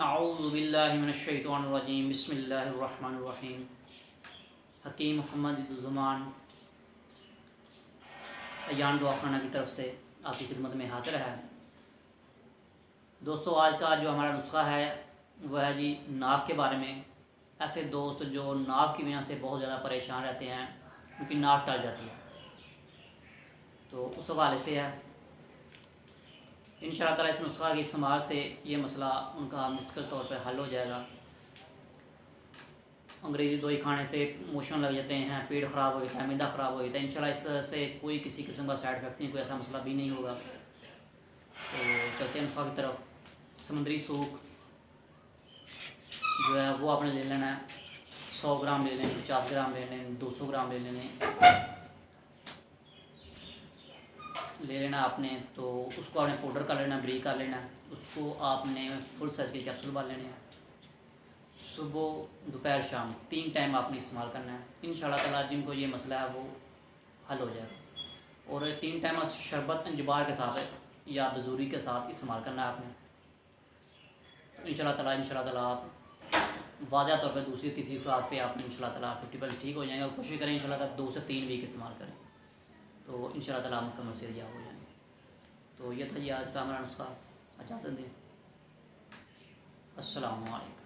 आऊज़ुबिल्लाहिमिनश्शैतानिर्रजीम बिस्मिल्लाहिर्रहमानिर्रहीम। हकीम मोहम्मद ज़ुमान अयान दुआखाना की तरफ से आपकी खिदमत में हाज़िर है। दोस्तों, आज का जो हमारा नुस्खा है वह है जी नाव के बारे में। ऐसे दोस्त जो नाव की वजह से बहुत ज़्यादा परेशान रहते हैं, क्योंकि नाव टल जाती है, तो उस हवाले से है इंशाअल्लाह ताला इस नुस्खा के इस्तेमाल से ये मसला उनका मुस्तकिल तौर पर हल हो जाएगा। अंग्रेज़ी दवाई खाने से मोशन लग जाते हैं, पेट ख़राब हो जाता है, मैदा ख़राब हो जाता है। इंशाअल्लाह इससे कोई किसी किस्म का साइड इफेक्ट नहीं, कोई ऐसा मसला भी नहीं होगा। तो चलते हैं नुस्खा की तरफ। समुद्री सूख जो है वो आपने ले लेना है। 100 ग्राम ले लें, 50 ग्राम ले लें, 200 ग्राम ले लेना आपने। तो उसको आपने पाउडर कर लेना, ब्रीक कर लेना। उसको आपने फुल साइज़ के कैप्सूल बना लेने हैं। सुबह दोपहर शाम 3 टाइम आपने इस्तेमाल करना है। इंशाअल्लाह ताला जिनको ये मसला है वो हल हो जाएगा। और 3 टाइम शरबत अंजबार के साथ या बजूरी के साथ इस्तेमाल करना है आपने। इंशाअल्लाह ताला आप वाज़ह तौर पर दूसरी तीसरी खुराक पे आपने इंशाअल्लाह ताला 50% ठीक हो जाएंगे। और कोशिश करें इंशाअल्लाह ताला 2 से 3 वीक इस्तेमाल करें, तो इंशाअल्लाह ताला मुकम्मल सेहतयाब हो जाएंगे। तो ये था जी आज का हमारा नुस्खा। इजाज़त दें। अस्सलामु अलैकुम।